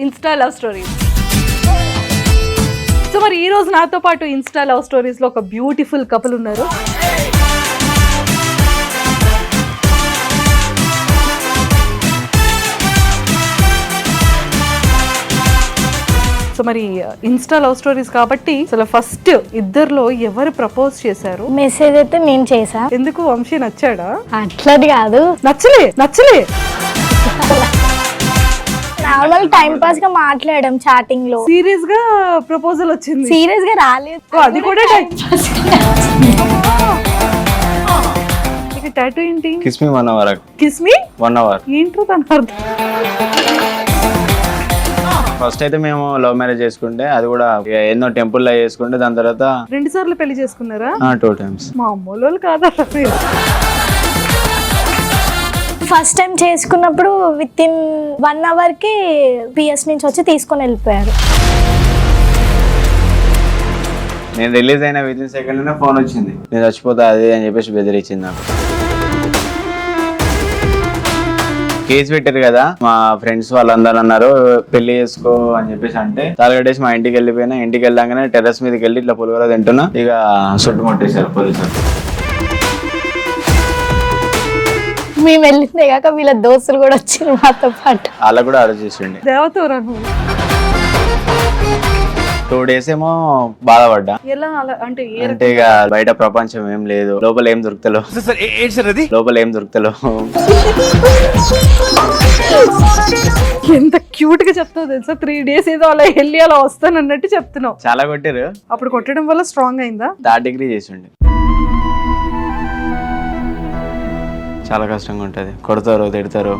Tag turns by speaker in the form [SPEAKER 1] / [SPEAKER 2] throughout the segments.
[SPEAKER 1] Insta love stories. So మరి ఈ రోజు నాతో పాటు ఇన్స్టా లవ్ స్టోరీస్ లో ఒక బ్యూటిఫుల్ కపుల్ ఉన్నారు. సో మరి ఇన్స్టా లవ్ స్టోరీస్ కాబట్టి అసలు ఫస్ట్ ఇద్దర్లో ఎవరు ప్రపోజ్ చేశారు?
[SPEAKER 2] మెసేజ్ అయితే నేను చేసా.
[SPEAKER 1] ఎందుకు? వంశీ నచ్చాడా?
[SPEAKER 2] అట్లది కాదు,
[SPEAKER 1] నచ్చలే
[SPEAKER 2] నార్మల్ టైం పాస్ గా మాట్లాడడం చాటింగ్ లో.
[SPEAKER 1] సీరియస్ గా ప్రపోజల్ వచ్చింది?
[SPEAKER 2] సీరియస్ గా రాలేదు.
[SPEAKER 1] అది కూడా టైం పాస్. టాటూ ఏంటి?
[SPEAKER 3] Kiss me 1 hour.
[SPEAKER 1] Kiss me
[SPEAKER 3] 1 hour.
[SPEAKER 1] ఏంటో తన అర్థం.
[SPEAKER 3] ఫస్ట్ అయితే మేము లవ్ మ్యారేజ్ చేసుకుంటే అది కూడా ఎన్నో టెంపుల్ లో చేసుకుంటే దాని తర్వాత
[SPEAKER 1] 2 సార్లు పెళ్లి చేసుకున్నారా?
[SPEAKER 3] 2 times.
[SPEAKER 1] మా అమ్మోళ్ళు కాదా?
[SPEAKER 2] ఫస్ట్ టైం చేసుకున్నప్పుడు విత్ ఇన్ 1 hour కి పిఎస్ నుంచి వచ్చి తీసుకొని వెళ్ళిపోయారు.
[SPEAKER 3] నేను రిలీజ్ అయిన విత్ ఇన్ సెకండ్ ఫోన్ వచ్చింది, నేను చచ్చిపోతా అది అని చెప్పేసి బెదిరించింది నాకు. కేసు పెట్టారు కదా, మా ఫ్రెండ్స్ వాళ్ళందరూ అన్నారు పెళ్లి చేసుకో అని చెప్పేసి. అంటే తాలగడేసి మా ఇంటికి వెళ్ళిపోయినా. ఇంటికి వెళ్ళాగానే టెర్రస్ మీదకి వెళ్ళి ఇట్లా పులిహోర తింటున్నా, ఇక చుట్టుముట్టేశారు పోలీసులు.
[SPEAKER 2] మేము వెళ్ళిందే కాక వీళ్ళ దోస్తులు కూడా వచ్చారు మాతో పాటు.
[SPEAKER 3] అలా కూడా అరెస్ట్ చేసిండి.
[SPEAKER 1] దేవతరా నువ్వు?
[SPEAKER 3] 2 days ఏమో బాధపడ్డా.
[SPEAKER 1] ఎలా అలా అంటే
[SPEAKER 3] అంటే ఇక బయట ప్రపంచం ఏం లేదు, లోపల ఏం దొరుకుతలో.
[SPEAKER 1] ఎంత క్యూట్ గా చెప్తావు తెలుసా? 3 days ఏదో అలా వెళ్ళి అలా వస్తాను అన్నట్టు చెప్తున్నావు.
[SPEAKER 3] చాలా కొట్టారు.
[SPEAKER 1] అప్పుడు కొట్టడం వల్ల స్ట్రాంగ్ అయిందా?
[SPEAKER 3] 3rd degree చేసిండి. చాలా కష్టంగా ఉంటది, కొడతారు తిడతారు.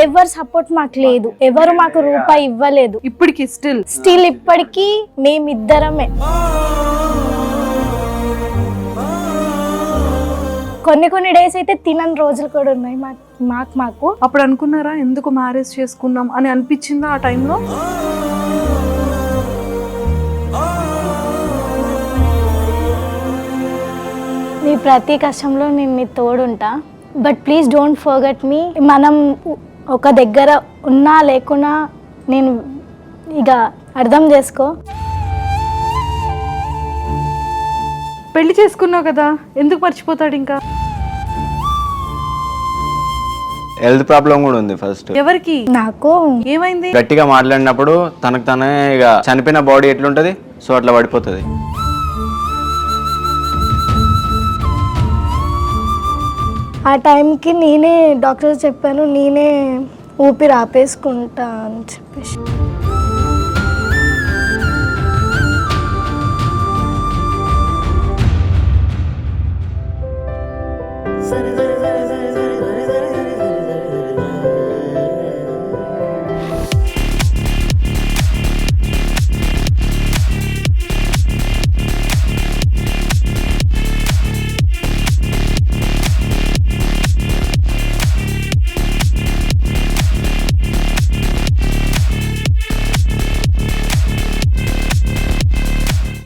[SPEAKER 2] ఎవరు సపోర్ట్ మాకు లేదు, ఎవరు మాకు రూపాయి ఇవ్వలేదు.
[SPEAKER 1] ఇప్పటికి
[SPEAKER 2] స్టిల్ ఇప్పటికీ మేమిద్దరమే. కొన్ని డేస్ అయితే తినని రోజులు కూడా ఉన్నాయి మాకు.
[SPEAKER 1] అప్పుడు అనుకున్నారా ఎందుకు మ్యారేజ్ చేసుకున్నాం అని అనిపించిందా ఆ టైంలో?
[SPEAKER 2] నీ ప్రతి కష్టంలో నేను నీ తోడుంటా, but please don't forget me. మనం ఒక దగ్గర ఉన్నా లేకున్నా నేను ఇక అర్థం చేసుకో.
[SPEAKER 1] పెళ్లి చేసుకున్నావు కదా, ఎందుకు మర్చిపోతాడు ఇంకా?
[SPEAKER 3] హెల్త్ ప్రాబ్లం కూడా ఉంది ఫస్ట్.
[SPEAKER 1] ఎవరికి?
[SPEAKER 2] నాకు.
[SPEAKER 1] ఏమైంది?
[SPEAKER 3] గట్టిగా మాట్లాడినప్పుడు తనకు తనే ఇక చనిపోయిన బాడీ ఎట్లుంటది సో అట్లా పడిపోతుంది.
[SPEAKER 2] ఆ టైంకి నేనే డాక్టర్ చెప్పాను, నేనే ఊపిరి ఆపేసుకుంటా అని చెప్పేసి.
[SPEAKER 4] సరే